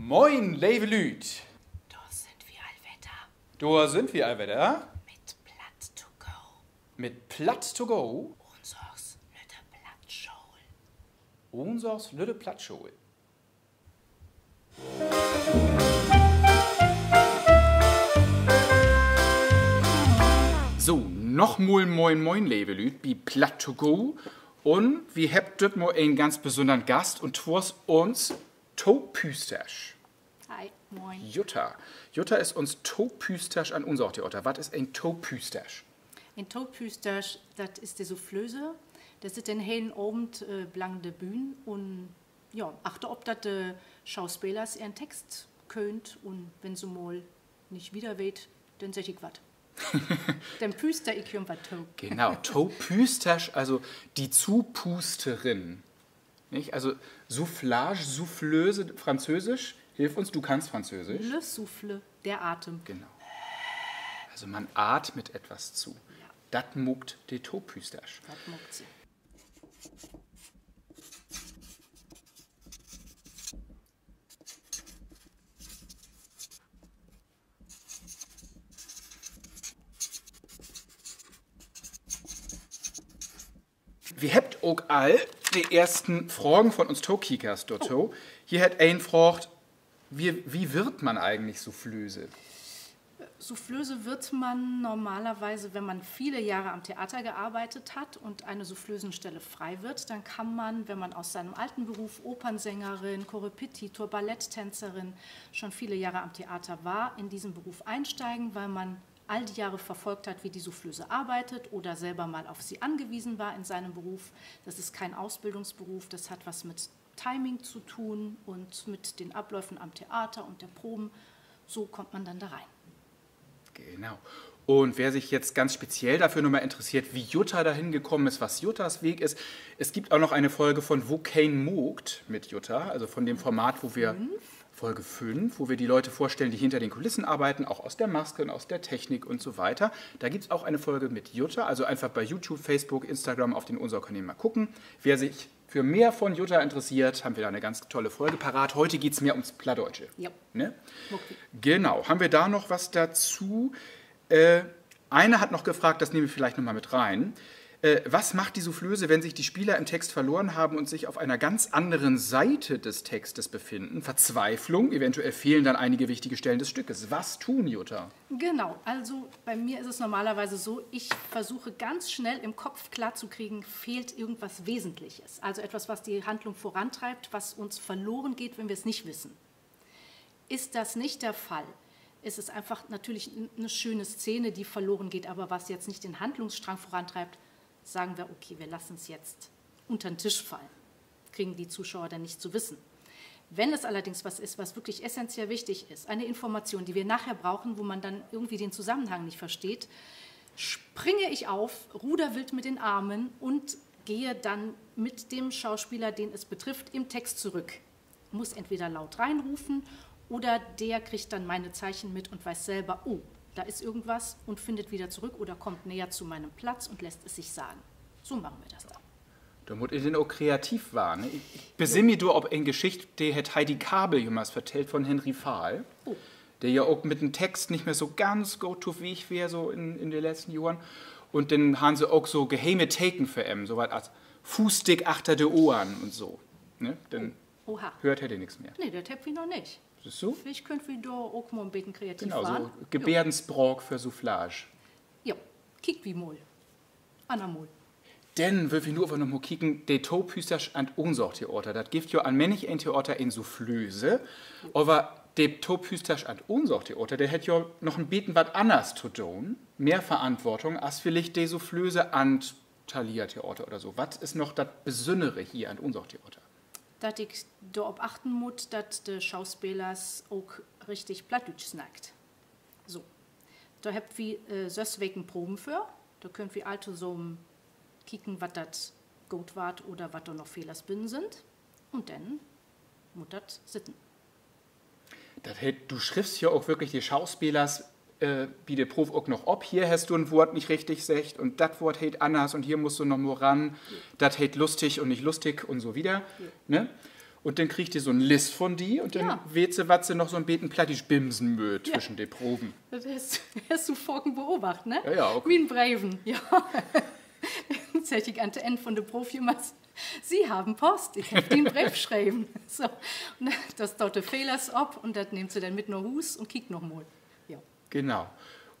Moin, lieve Lüd. Da sind wir allwetter. Da sind wir allwetter. Mit Platt to go. Mit Platt to go. Unsers lütte Plattschol. Unsers lütte Plattschol. So, nochmal moin moin, lieve Lüd, bi Platt to go. Und wir habt dort mal einen ganz besonderen Gast und twas uns Topüstersch. Hi, moin. Jutta. Jutta ist uns Topüstersch an unser Theater. Was ist ein Topüstersch? Ein Topüstersch, das ist die Soufflöse. Das ist den hellen Abend blank der Bühne und ja, achte, ob das de Schauspielers ihren Text könnt und wenn sie mal nicht wieder weht, dann sag ich was. Dann püster ich was to. Genau, Topüstersch, also die Zupusterin. Nicht? Also Soufflage, Soufflöse, Französisch. Hilf uns, du kannst Französisch. Le Souffle, der Atem. Genau. Also man atmet etwas zu. Ja. Das muckt die Topüstersch. Das muckt sie. Wir habt auch all die ersten Fragen von uns Tokikers dort. Oh. Hier hat ein gefragt, wie wird man eigentlich Soufflöse? Soufflöse wird man normalerweise, wenn man viele Jahre am Theater gearbeitet hat und eine Soufflösenstelle frei wird, dann kann man, wenn man aus seinem alten Beruf Opernsängerin, Korrepetitor, Balletttänzerin schon viele Jahre am Theater war, in diesen Beruf einsteigen, weil man all die Jahre verfolgt hat, wie die Soufflöse arbeitet oder selber mal auf sie angewiesen war in seinem Beruf. Das ist kein Ausbildungsberuf, das hat was mit Timing zu tun und mit den Abläufen am Theater und der Proben. So kommt man dann da rein. Genau. Und wer sich jetzt ganz speziell dafür nochmal interessiert, wie Jutta dahin gekommen ist, was Juttas Weg ist, es gibt auch noch eine Folge von Wo kein mogt mit Jutta, also von dem Format, wo wir Folge 5, wo wir die Leute vorstellen, die hinter den Kulissen arbeiten, auch aus der Maske und aus der Technik und so weiter. Da gibt es auch eine Folge mit Jutta, also einfach bei YouTube, Facebook, Instagram auf den Unser-Kanälen mal gucken. Wer sich für mehr von Jutta interessiert, haben wir da eine ganz tolle Folge parat. Heute geht es mehr ums Plattdeutsche. Ja. Ne? Okay. Genau. Haben wir da noch was dazu? Eine hat noch gefragt, das nehme ich vielleicht noch mal mit rein. Was macht die Soufflöse, wenn sich die Spieler im Text verloren haben und sich auf einer ganz anderen Seite des Textes befinden? Verzweiflung, eventuell fehlen dann einige wichtige Stellen des Stückes. Was tun, Jutta? Genau, also bei mir ist es normalerweise so, ich versuche ganz schnell im Kopf klarzukriegen, fehlt irgendwas Wesentliches. Also etwas, was die Handlung vorantreibt, was uns verloren geht, wenn wir es nicht wissen. Ist das nicht der Fall? Ist es einfach natürlich eine schöne Szene, die verloren geht, aber was jetzt nicht den Handlungsstrang vorantreibt, sagen wir, okay, wir lassen es jetzt unter den Tisch fallen. Kriegen die Zuschauer dann nicht zu wissen. Wenn es allerdings was ist, was wirklich essentiell wichtig ist, eine Information, die wir nachher brauchen, wo man dann irgendwie den Zusammenhang nicht versteht, springe ich auf, ruder wild mit den Armen und gehe dann mit dem Schauspieler, den es betrifft, im Text zurück. Muss entweder laut reinrufen oder der kriegt dann meine Zeichen mit und weiß selber, oh, da ist irgendwas und findet wieder zurück oder kommt näher zu meinem Platz und lässt es sich sagen. So machen wir das dann. Da muss ich denn auch kreativ war. Ne? Ich besinne mich nur, ob eine Geschichte, die hat Heidi Kabel jemals vertellt von Henry Fahl, der ja auch mit dem Text nicht mehr so ganz go-to-Weg wäre, so in den letzten Jahren. Und dann haben sie auch so geheime Taken für M, so was als Fußdick achter de Ohren und so. Ne? Dann hört hätte nichts mehr. Nee, der Tepp wie noch nicht. Ist so? Ich könnte wieder auch mal ein bisschen kreativ genau, waren. So Gebärdensprach für Soufflage. Ja, kick wie Mol. Anna Mol. Denn, will ich nur noch mal kicken, der Topüstersch an unser Theater. Das gibt ja an männlich ein Theater in Soufflöse. Aber der Topüstersch an unser Theater, der hat ja noch ein bisschen was anderes zu tun. Mehr Verantwortung, als vielleicht die Soufflöse an Thalia Theater oder so. Was ist noch das Besondere hier an unser Theater? Dass ich darauf achten muss, dass die Schauspielers auch richtig Plattdeutsch snackt. So. Da habt wir 6 Wochen Proben für. Da könnt wir also so kicken, was das gut war oder was da noch Fehlers bin sind. Und dann muss das sitzen. Du schriftst ja auch wirklich die Schauspielers wie der Prof auch noch ob. Hier hast du ein Wort nicht richtig gesagt und das Wort hält anders und hier musst du noch mal ran. Das hält lustig und nicht lustig und so wieder. Ne? Und dann kriegt ihr so ein List von die und dann weht sie, was sie noch so ein beten plattisch bimsen mögt zwischen den Proben. Das hast du vorhin beobachtet, ne? Ja, okay. Wie ein Breven, ja. Jetzt hätte ich an der Ende von der Profi Sie haben Post, ich habe den Brief geschrieben. So. Und das dort der Fehler ist ab und das nimmt sie dann mit nach Hus und kickt noch mal. Ja. Genau.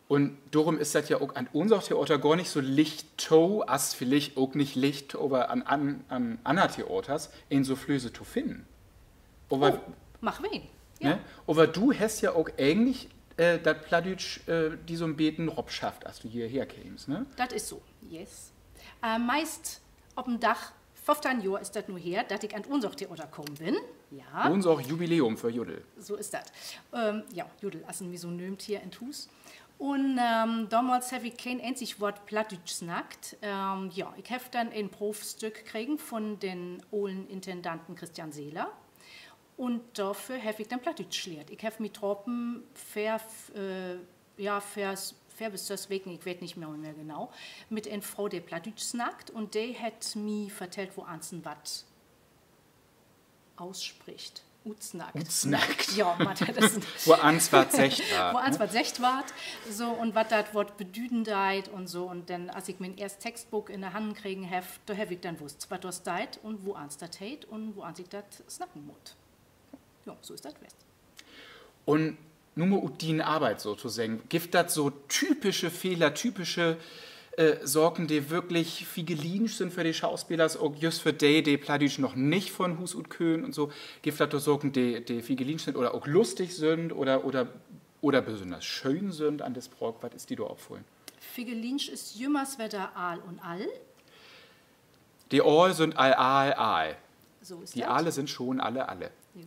Und darum ist das ja auch an unser Theater gar nicht so licht, als vielleicht auch nicht licht, aber an anderen Theaters in so Flöße zu finden. Aber, mach wen. Ja. Ne? Aber du hast ja auch eigentlich das Plattdeutsch, die so ein Beten Rob schafft, als du hierher kämst, ne? Das ist so, yes. Meist auf dem Dach, 15 Jahre ist das nur her, dass ich an unser Theater gekommen bin. Ja. Unser Jubiläum für Judel. So ist das. Ja, Judel, also wie so nimmt hier in Hus. Und damals habe ich kein einziges Wort Plattdeutsch snackt. Ja, ich habe dann ein Profstück gekriegt von den ollen Intendanten Christian Seeler. Und dafür habe ich dann Plattdeutsch gelehrt. Ich habe mich troppen bis deswegen, ich weiß nicht mehr genau, mit einer Frau, die Plattdeutsch snackt. Und die hat mir vertellt, wo Ansen was ausspricht. Utsnackt. Ja, das wo ans was secht war. Wo ans was secht war. So, und was das Wort bedüden deit und so. Und dann, als ich mein erstes Textbuch in der Hand kriegen habe, da habe ich dann wusst, was das deit und wo ans das heit und wo ans ich das snacken muss. Ja, so ist das West. Und nur mal die Arbeit sozusagen, gibt das so typische Fehler, typische Sorgen, die wirklich figelisch sind für die Schauspieler, auch just für die Plattdeutsch noch nicht von Hus und Köhn und so, gibt das Sorgen, die figelisch sind oder auch lustig sind oder besonders schön sind an das Brok, was ist die da aufholen? Figelisch ist jümmers wieder Aal und All. Die All sind All. So ist die das. Aale sind schon alle. Jo.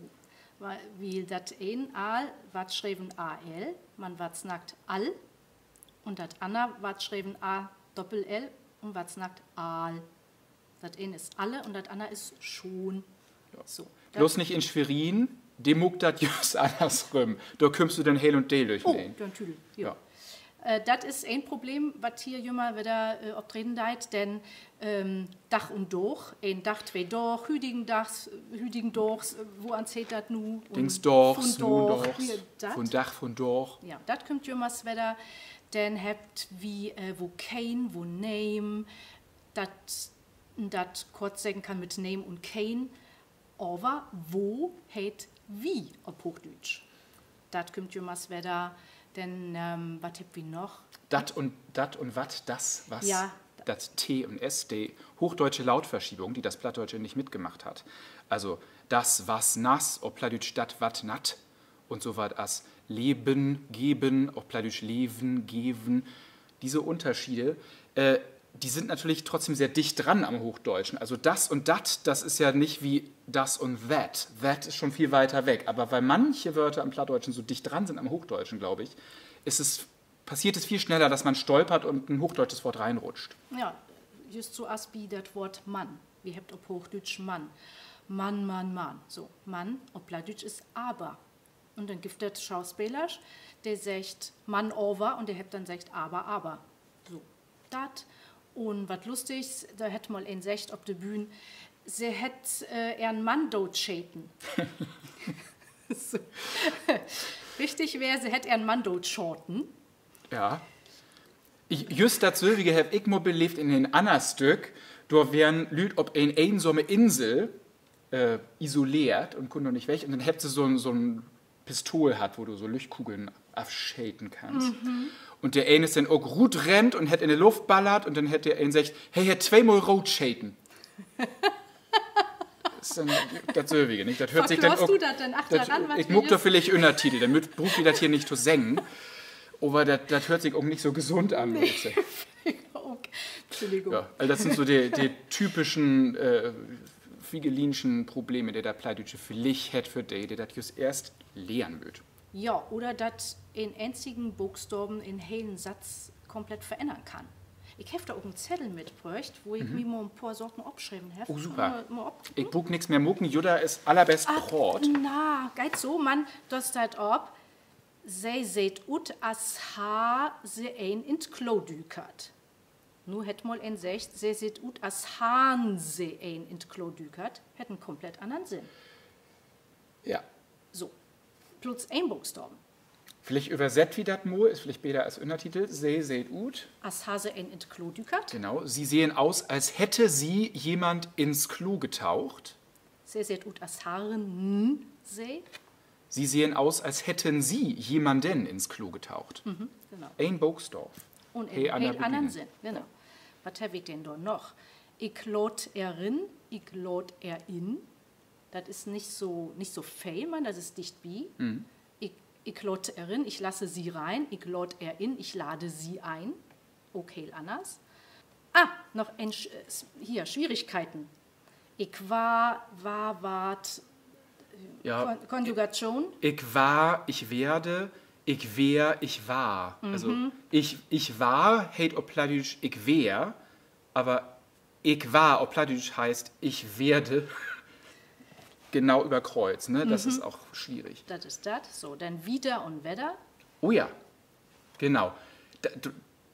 Weil das ein Aal wird schreiben AL, man wird snackt All und das andere wird schreiben A Doppel L und was snackt Aal. Das eine ist alle und das andere ist schon. Ja. So. Bloß nicht in Schwerin, dem muckt das just andersrum. Da kommst du dann Hell und Dale durch. Oh, dann Tüdel. Ja. Das ist ein Problem, was hier jünger wieder auftreten deit, denn Dach und Doch, ein Dach, zwei Doch, Hüdigen Dachs, wo anzählt das nu? Dings Dochs, von von Dach, von Doch. Ja, das kommt jünger wieder, denn habt wie wo kein, wo name, das kurz sagen kann mit name und kein, aber wo hat wie auf Hochdeutsch. Das kommt jünger wieder. Denn, was habt wir noch? Dat und wat, das, was, ja. Das T und S, die hochdeutsche Lautverschiebung, die das Plattdeutsche nicht mitgemacht hat. Also das, was, nass, ob Plattdeutsch dat, wat, nat und so was als leben, geben, ob Plattdeutsch leben, geben. Diese Unterschiede, die sind natürlich trotzdem sehr dicht dran am Hochdeutschen. Also das und dat, das ist ja nicht wie das und that. That ist schon viel weiter weg. Aber weil manche Wörter am Plattdeutschen so dicht dran sind am Hochdeutschen, glaube ich, passiert es viel schneller, dass man stolpert und ein hochdeutsches Wort reinrutscht. Ja, just so als wie das Wort Mann. Wir habt auf Hochdeutsch Mann. Mann. So, Mann, auf Plattdeutsch ist aber. Und dann gibt es Schauspieler, der sagt Mann over und der habt dann sagt aber. So, das. Und was lustig, da hätte mal ein Secht auf der Bühne, sie hätte einen Mann totschäten. So. Richtig wäre, sie hätte einen Mann totschorten. Ja. Just das Sölvige habe ich mal belebt in den anderen Stück, da wären Lüd ob eine einsame Insel isoliert und konnte noch nicht weg. Und dann hätte sie so ein Pistol hat, wo du so Lichtkugeln abschäten kannst. Mhm. Und der eine ist dann auch gut rennt und hätte in die Luft ballert und dann hätte der eine sagt, hey, hier zweimal rot schäten. Das ist dann das Sölvige, nicht? Das hört sich dann auch, du das denn? Ach, daran, was ich muck doch vielleicht Untertitel, damit braucht ihr das hier nicht zu singen. Aber das hört sich auch nicht so gesund an. Nee. Okay. Entschuldigung. Ja, also das sind so die typischen figelinschen Probleme, die der Plattdeutsche vielleicht hat für die das just erst lernen wird. Ja, oder das in einzigen Buchstaben in hellen Satz komplett verändern kann. Ich habe da auch einen Zettel mitgebracht, wo ich mir mal ein paar Sorten abschreiben habe. Oh, super. Ich buch nichts mehr mucken. Jutta ist allerbest Brot. Na, geht so, Mann, das das ab. Sie seht ut as ha se ein in Klo dükert. Nu hätt mal ein Secht, sie seht ut as han se ein in Klo dükert, hätten komplett anderen Sinn. Ja. So, plus ein Buchstaben. Vielleicht übersetzt wie das Mo, ist vielleicht besser als Untertitel. Sie seht ut. As Hase in Klo dükert. Genau. Sie sehen aus, als hätte sie jemand ins Klo getaucht. Sie seht ut as Haaren se. Sie sehen aus, als hätten sie jemanden ins Klo getaucht. Genau. Ein Bogsdorf. Und Hey, in Anna einen anderen Beginn. Sinn. Genau. Was habe ich denn da noch? Ich lot erin, ich lot in. Das ist nicht so fein, man, das ist dicht wie. Ich lot erin, ich lasse sie rein. Ich lot in, ich lade sie ein. Okay, anders. Noch ein, hier, Schwierigkeiten. Ich wart, Ja. Konjugation. Ich war, ich werde, ich wär, ich war. Also ich war, heißt auf Plattdeutsch ich wär, aber ich war auf Plattdeutsch heißt ich werde genau über Kreuz. Ne? Das ist auch schwierig. Das ist das. So, dann wieder und Wetter. Oh ja, genau.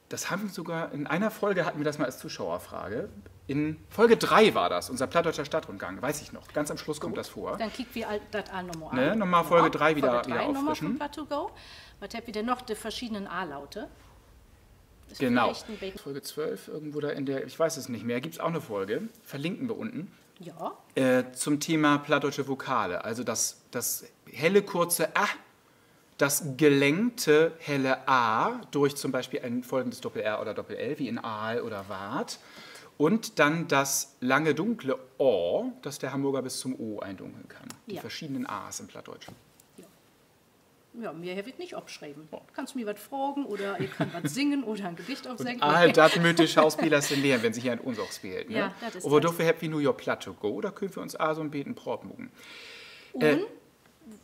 Das haben wir sogar, in einer Folge hatten wir das mal als Zuschauerfrage. In Folge 3 war das, unser Plattdeutscher Stadtrundgang, weiß ich noch. Ganz am Schluss kommt das vor. Dann kicken wir das an nochmal Ne, an. nochmal Folge 3 wieder Folge 3 nochmal auffrischen. von Plateau Go. Was habt ihr denn noch? Die verschiedenen A-Laute. Ist Genau. vielleicht ein bisschen- Folge 12, irgendwo da in der, ich weiß es nicht mehr, gibt es auch eine Folge, verlinken wir unten, Ja, zum Thema plattdeutsche Vokale. Also das helle, kurze A, das gelenkte helle A durch zum Beispiel ein folgendes Doppel-R oder Doppel-L, wie in Aal oder Wart. Und dann das lange, dunkle O, das der Hamburger bis zum O eindunkeln kann. Die Ja. verschiedenen A's im Plattdeutschen. ja, mir wird nicht abschreiben. Du kannst mir was fragen oder ich kann was singen oder ein Gedicht aufsingen. All das müssen die Schauspieler sind lernen, wenn sie hier an uns auch spielt. Ne? Ja, das ist Aber das. dafür habt ihr nur your Plateau go, da können wir uns so ein beten Prop mucken. Und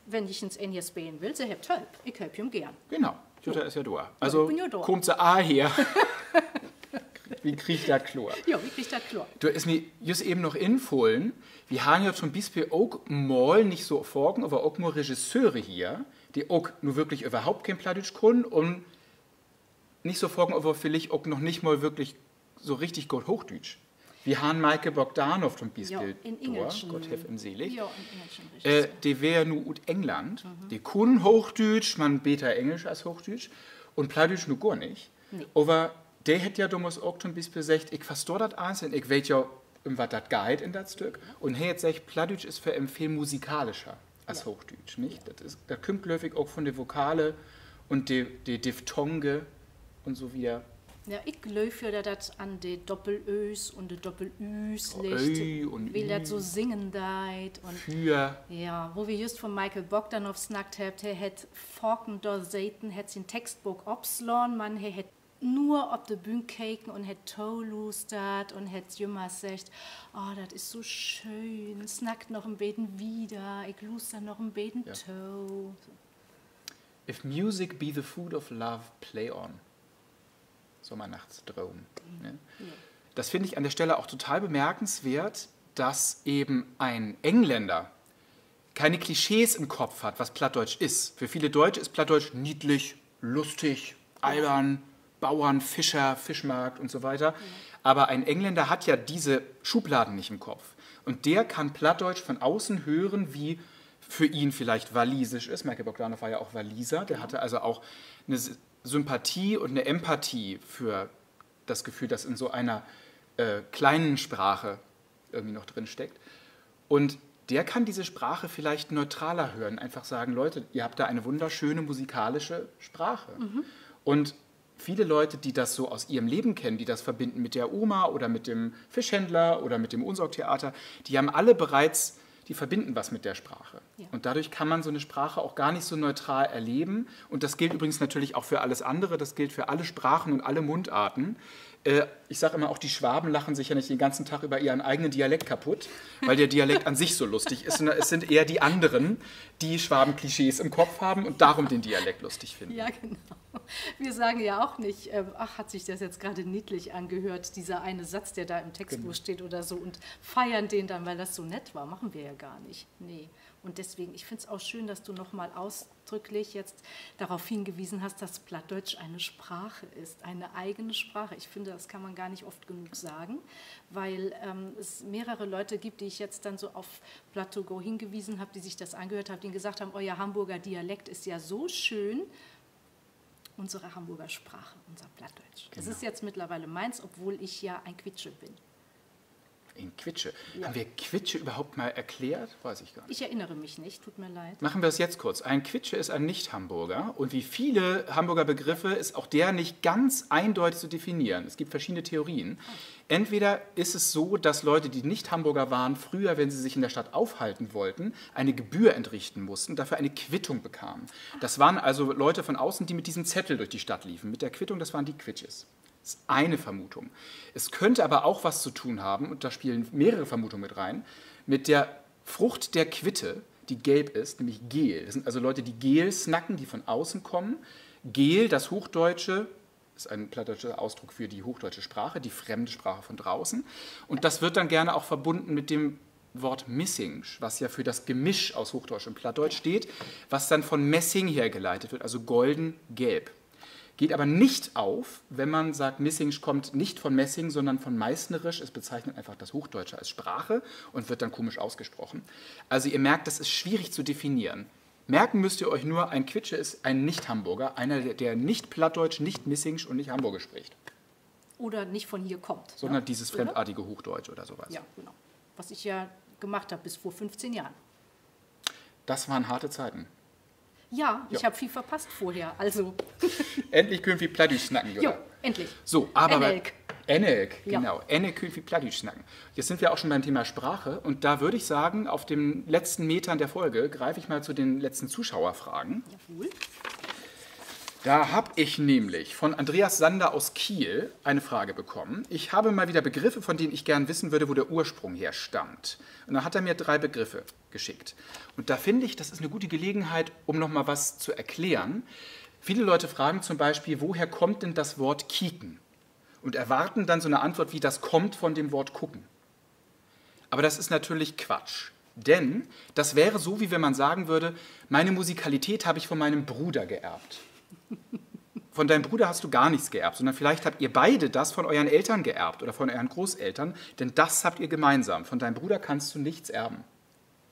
wenn ich ins Ende spielen will, sie habt Hilfe. Ich helfe ihm gern. Genau, Jutta ist ja da. Also bin ja da. kommt sie A her. Wie kriegt das Chlor? Ja, wie kriegt das klar? Du ist mir just eben noch infohlen, wir haben ja schon bis wir auch mal nicht so folgen, aber auch mal Regisseure hier, die auch nur wirklich überhaupt kein Plattdeutsch können und nicht so folgen, aber vielleicht auch noch nicht mal wirklich so richtig gut Hochdeutsch. Wir haben Maike Bogdanov zum Beispiel, in Englischen. Gott hef ihm selig. Ja, in Englischen richtig. Die wäre nur ut England, die können Hochdeutsch, man besser Englisch als Hochdeutsch und Plattdeutsch nur gar nicht. Nee. Aber der hätte ja damals auch schon bis gesagt, ich verstehe das eins und ich weiß ja, um was das geht in das Stück. Und er hat gesagt, Plattdeutsch ist für ihn viel musikalischer als Hochdeutsch, nicht? Das kommt, glaube ich, auch von der Vokale und die Diphthonge und so wieder. Ja, ich glaube ja, dass das an die Doppel-Ös und die Doppel-Üs Ö und liegt, weil Ü. das so singen deit und Für, ja, wo wir just von Michael Bogdanov snackt habt, er hat Forken da Seiten, hat sein Textbuch abslagen, man hat nur auf der Bühne keken und hat tollustert und hat jemand gesagt, oh, das ist so schön, snackt noch ein Beten wieder, ich luster noch ein Beten to. if music be the food of love, play on. Sommernachtstraum. Ne? Das finde ich an der Stelle auch total bemerkenswert, dass eben ein Engländer keine Klischees im Kopf hat, was Plattdeutsch ist. Für viele Deutsche ist Plattdeutsch niedlich, lustig, albern, Bauern, Fischer, Fischmarkt und so weiter. Aber ein Engländer hat ja diese Schubladen nicht im Kopf. Und der kann Plattdeutsch von außen hören, wie für ihn vielleicht walisisch ist. Michael Bogdanov war ja auch Waliser. Der hatte also auch eine Sympathie und eine Empathie für das Gefühl, das in so einer kleinen Sprache irgendwie noch drin steckt. Und der kann diese Sprache vielleicht neutraler hören, einfach sagen, Leute, ihr habt da eine wunderschöne musikalische Sprache. Und viele Leute, die das so aus ihrem Leben kennen, die das verbinden mit der Oma oder mit dem Fischhändler oder mit dem Unsorgtheater, die haben alle bereits, die verbinden was mit der Sprache. Ja. Und dadurch kann man so eine Sprache auch gar nicht so neutral erleben. Und das gilt übrigens natürlich auch für alles andere, das gilt für alle Sprachen und alle Mundarten. Ich sage immer, auch die Schwaben lachen sich ja nicht den ganzen Tag über ihren eigenen Dialekt kaputt, weil der Dialekt an sich so lustig ist. Es sind eher die anderen, die Schwaben-Klischees im Kopf haben und darum den Dialekt lustig finden. Ja, genau. Wir sagen ja auch nicht, ach, hat sich das jetzt gerade niedlich angehört, dieser eine Satz, der da im Textbuch steht oder so, und feiern den dann, weil das so nett war. Machen wir ja gar nicht. Nee. Und deswegen, ich finde es auch schön, dass du nochmal ausdrücklich jetzt darauf hingewiesen hast, dass Plattdeutsch eine Sprache ist, eine eigene Sprache. Ich finde, das kann man gar nicht oft genug sagen, weil es mehrere Leute gibt, die ich jetzt dann so auf Platt2Go hingewiesen habe, die sich das angehört haben, die gesagt haben, euer Hamburger Dialekt ist ja so schön, unsere Hamburger Sprache, unser Plattdeutsch. Das ist jetzt mittlerweile meins, obwohl ich ja ein Quitsche bin. In Quitsche. Ja. Haben wir Quitsche überhaupt mal erklärt? Weiß ich gar nicht. Ich erinnere mich nicht, tut mir leid. Machen wir es jetzt kurz. Ein Quitsche ist ein Nicht-Hamburger und wie viele Hamburger Begriffe ist auch der nicht ganz eindeutig zu definieren. Es gibt verschiedene Theorien. Entweder ist es so, dass Leute, die nicht Hamburger waren, früher, wenn sie sich in der Stadt aufhalten wollten, eine Gebühr entrichten mussten, dafür eine Quittung bekamen. Das waren also Leute von außen, die mit diesem Zettel durch die Stadt liefen. Mit der Quittung, das waren die Quitsches. Das ist eine Vermutung. Es könnte aber auch was zu tun haben, und da spielen mehrere Vermutungen mit rein, mit der Frucht der Quitte, die gelb ist, nämlich Gel. Das sind also Leute, die Gel snacken, die von außen kommen. Gel, das Hochdeutsche, ist ein plattdeutscher Ausdruck für die hochdeutsche Sprache, die fremde Sprache von draußen. Und das wird dann gerne auch verbunden mit dem Wort Missingsch, was ja für das Gemisch aus Hochdeutsch und Plattdeutsch steht, was dann von Messing hergeleitet wird, also golden-gelb. Geht aber nicht auf, wenn man sagt, Missingsch kommt nicht von Messing, sondern von Meißnerisch. Es bezeichnet einfach das Hochdeutsche als Sprache und wird dann komisch ausgesprochen. Also ihr merkt, das ist schwierig zu definieren. Merken müsst ihr euch nur, ein Quitsche ist ein Nicht-Hamburger, einer, der nicht Plattdeutsch, nicht Missingsch und nicht Hamburgisch spricht. Oder nicht von hier kommt. Sondern dieses fremdartige Hochdeutsch oder sowas. Ja, genau. Was ich ja gemacht habe bis vor 15 Jahren. Das waren harte Zeiten. Ja, ich habe viel verpasst vorher, also. Endlich können wir Plattdeutsch snacken, oder? Jo, endlich. So, aber Enelk. Enelk, Ja. genau. Enelk können wir Plattdeutsch snacken. Jetzt sind wir auch schon beim Thema Sprache und da würde ich sagen, auf den letzten Metern der Folge greife ich mal zu den letzten Zuschauerfragen. Jawohl. Da habe ich nämlich von Andreas Sander aus Kiel eine Frage bekommen. Ich habe mal wieder Begriffe, von denen ich gern wissen würde, wo der Ursprung her stammt. Und dann hat er mir 3 Begriffe geschickt. Und da finde ich, das ist eine gute Gelegenheit, um noch mal was zu erklären. Viele Leute fragen zum Beispiel, woher kommt denn das Wort kieken? Und erwarten dann so eine Antwort wie, das kommt von dem Wort gucken. Aber das ist natürlich Quatsch. Denn das wäre so, wie wenn man sagen würde, meine Musikalität habe ich von meinem Bruder geerbt. Von deinem Bruder hast du gar nichts geerbt, sondern vielleicht habt ihr beide das von euren Eltern geerbt oder von euren Großeltern, denn das habt ihr gemeinsam. Von deinem Bruder kannst du nichts erben,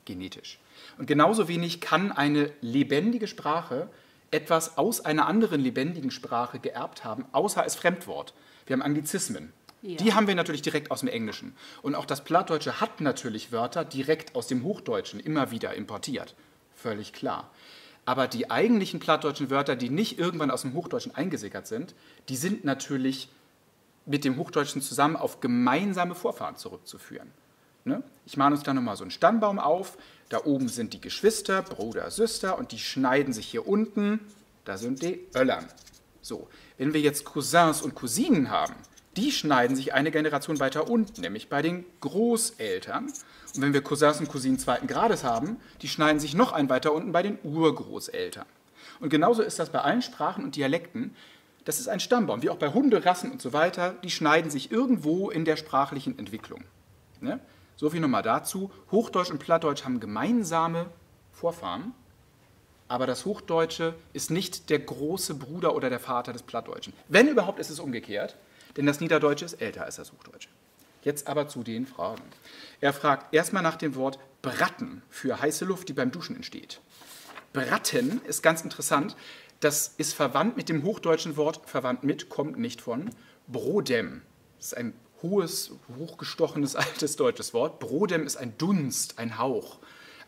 genetisch. Und genauso wenig kann eine lebendige Sprache etwas aus einer anderen lebendigen Sprache geerbt haben, außer als Fremdwort. Wir haben Anglizismen. Ja. Die haben wir natürlich direkt aus dem Englischen. Und auch das Plattdeutsche hat natürlich Wörter direkt aus dem Hochdeutschen immer wieder importiert. Völlig klar. Aber die eigentlichen plattdeutschen Wörter, die nicht irgendwann aus dem Hochdeutschen eingesickert sind, die sind natürlich mit dem Hochdeutschen zusammen auf gemeinsame Vorfahren zurückzuführen. Ne? Ich mahne uns da nochmal so einen Stammbaum auf. Da oben sind die Geschwister, Bruder, Schwester und die schneiden sich hier unten. Da sind die Öllern. So, wenn wir jetzt Cousins und Cousinen haben, die schneiden sich eine Generation weiter unten, nämlich bei den Großeltern. Und wenn wir Cousins und Cousinen 2. Grades haben, die schneiden sich noch ein weiter unten bei den Urgroßeltern. Und genauso ist das bei allen Sprachen und Dialekten. Das ist ein Stammbaum, wie auch bei Hunderassen und so weiter. Die schneiden sich irgendwo in der sprachlichen Entwicklung. Ne? So viel nochmal dazu. Hochdeutsch und Plattdeutsch haben gemeinsame Vorfahren. Aber das Hochdeutsche ist nicht der große Bruder oder der Vater des Plattdeutschen. Wenn überhaupt, ist es umgekehrt. Denn das Niederdeutsche ist älter als das Hochdeutsche. Jetzt aber zu den Fragen. Er fragt erstmal nach dem Wort Bratten für heiße Luft, die beim Duschen entsteht. Bratten ist ganz interessant. Das ist verwandt mit dem hochdeutschen Wort, verwandt mit, kommt nicht von, Brodem. Das ist ein hohes, hochgestochenes, altes deutsches Wort. Brodem ist ein Dunst, ein Hauch.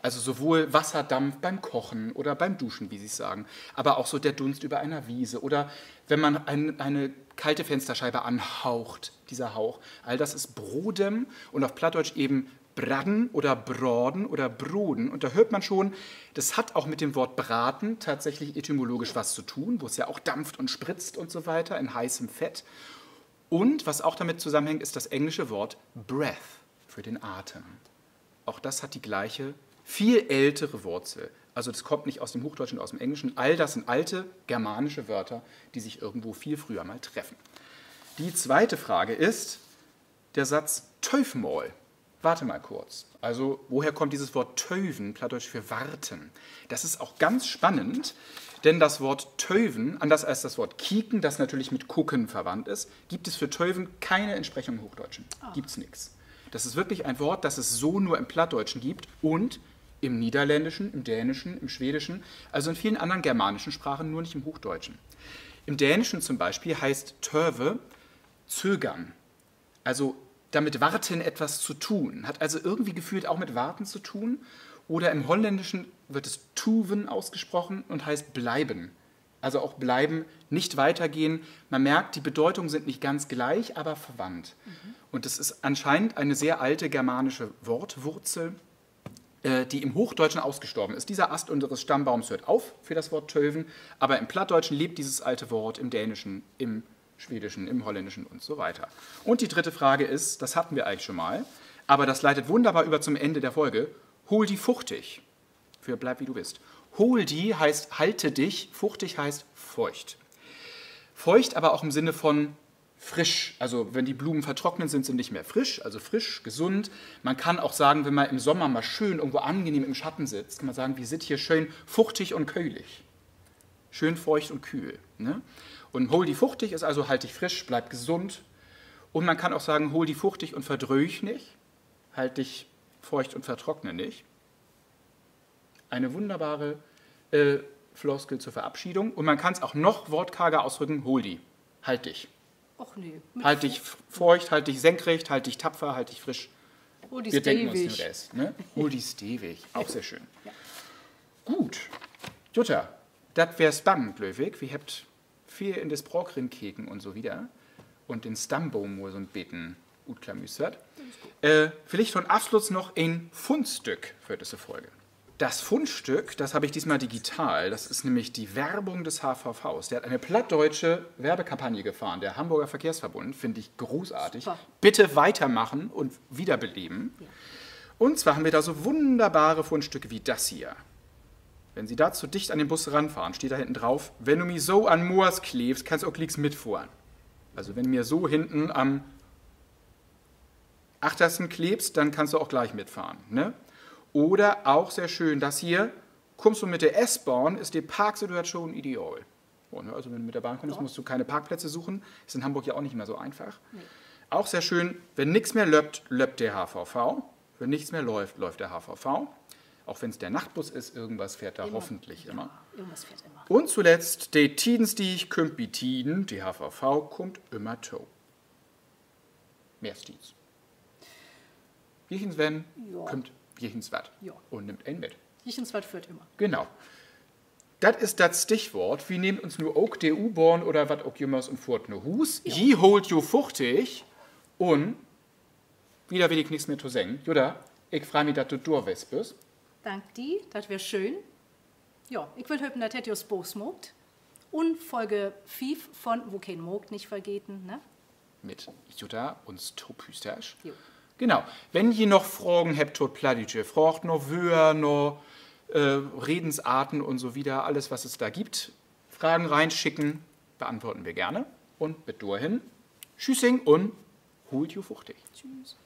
Also sowohl Wasserdampf beim Kochen oder beim Duschen, wie Sie es sagen, aber auch so der Dunst über einer Wiese oder wenn man eine kalte Fensterscheibe anhaucht, dieser Hauch. All das ist Brodem und auf Plattdeutsch eben Bradden oder Broden oder Broden. Und da hört man schon, das hat auch mit dem Wort Braten tatsächlich etymologisch was zu tun, wo es ja auch dampft und spritzt und so weiter in heißem Fett. Und was auch damit zusammenhängt, ist das englische Wort Breath für den Atem. Auch das hat die gleiche, viel ältere Wurzel. Also das kommt nicht aus dem Hochdeutschen und aus dem Englischen. All das sind alte germanische Wörter, die sich irgendwo viel früher mal treffen. Die zweite Frage ist der Satz Teufmol. warte mal kurz. Also, woher kommt dieses Wort töven, plattdeutsch für warten? Das ist auch ganz spannend, denn das Wort töven, anders als das Wort kieken, das natürlich mit gucken verwandt ist, gibt es für töven keine Entsprechung im Hochdeutschen. Gibt es nichts. Das ist wirklich ein Wort, das es so nur im Plattdeutschen gibt und im Niederländischen, im Dänischen, im Schwedischen, also in vielen anderen germanischen Sprachen, nur nicht im Hochdeutschen. Im Dänischen zum Beispiel heißt töve zögern, also damit warten, etwas zu tun. Hat also irgendwie gefühlt auch mit warten zu tun. Oder im Holländischen wird es tuven ausgesprochen und heißt bleiben. Also auch bleiben, nicht weitergehen. Man merkt, die Bedeutungen sind nicht ganz gleich, aber verwandt. Und es ist anscheinend eine sehr alte germanische Wortwurzel, die im Hochdeutschen ausgestorben ist. Dieser Ast unseres Stammbaums hört auf für das Wort töven, aber im Plattdeutschen lebt dieses alte Wort, im Dänischen, im Schwedischen, im Holländischen und so weiter. Und die dritte Frage ist, das hatten wir eigentlich schon mal, aber das leitet wunderbar über zum Ende der Folge, hol die fuchtig, für bleib wie du bist. Hol die heißt halte dich, fuchtig heißt feucht. Feucht aber auch im Sinne von frisch, also wenn die Blumen vertrocknet sind, sind nicht mehr frisch, also frisch, gesund. Man kann auch sagen, wenn man im Sommer mal schön irgendwo angenehm im Schatten sitzt, kann man sagen, wir sind hier schön fuchtig und köhlig. Schön feucht und kühl. Ne? Und hol die fuchtig ist also halt dich frisch, bleib gesund. Und man kann auch sagen, hol die fuchtig und verdröch nicht, halt dich feucht und vertrockne nicht. Eine wunderbare Floskel zur Verabschiedung. Und man kann es auch noch wortkarger ausdrücken, hol die, halt dich. Och nee. Halt dich feucht, halt dich senkrecht, halt dich tapfer, halt dich frisch. Hol die Wir denken uns den stewig. Rest. Ne? Hol die stewig, auch sehr schön. Ja. Gut, Jutta, das wäre spannend, Löwig. Wir habt viel in des Brokrin keken und so wieder. Und den Stammbaum, wo so ein Beten gut klamüstert. Vielleicht von Abschluss noch ein Fundstück für diese Folge. Das Fundstück, das habe ich diesmal digital. Das ist nämlich die Werbung des HVVs. Der hat eine plattdeutsche Werbekampagne gefahren, der Hamburger Verkehrsverbund. Finde ich großartig. Super. Bitte weitermachen und wiederbeleben. Ja. Und zwar haben wir da so wunderbare Fundstücke wie das hier. Wenn Sie da zu dicht an den Bus ranfahren, steht da hinten drauf, wenn du mich so an Moors klebst, kannst du auch gleich mitfahren. Also wenn du mir so hinten am Achtersten klebst, dann kannst du auch gleich mitfahren. Ne? Oder auch sehr schön, das hier, kommst du mit der S-Bahn, ist die Parksituation ideal. Also wenn du mit der Bahn kommst, musst du keine Parkplätze suchen. Ist in Hamburg ja auch nicht mehr so einfach. Nee. Auch sehr schön, wenn nichts mehr löppt, löppt der HVV. Wenn nichts mehr läuft, läuft der HVV. Auch wenn es der Nachtbus ist, irgendwas fährt da hoffentlich immer. Irgendwas fährt immer. Und zuletzt, die Tidenstieg kümmt wie Tiden, die HVV kommt immer to. Mehr Stiez. Jichens wenn, kommt Jichens wat. Ja. Und nimmt ein mit. Jichens wat führt immer. Genau. Das ist das Stichwort. Wir nehmen uns nur auch der U-Bahn oder was auch jemals und fort ne Hus. Ja. Je holt jo fuchtig und wieder will ich nichts mehr zu sagen. Jutta, ich freue mich, dass du durchwest bist. Dank die, das wäre schön. Ja, ich will hoffen, dass ihr es smogt. Und Folge 5 von Wo kein Mogt nicht vergeten, ne? Mit Jutta und Topüstasch. Jo. Genau. Wenn ihr noch Fragen habt, tot Pladütje, fragt noch Wöhr, noch Redensarten und so wieder, alles, was es da gibt, Fragen reinschicken, beantworten wir gerne. Und bis dahin, tschüssing und holt ju fuchtig. Tschüss.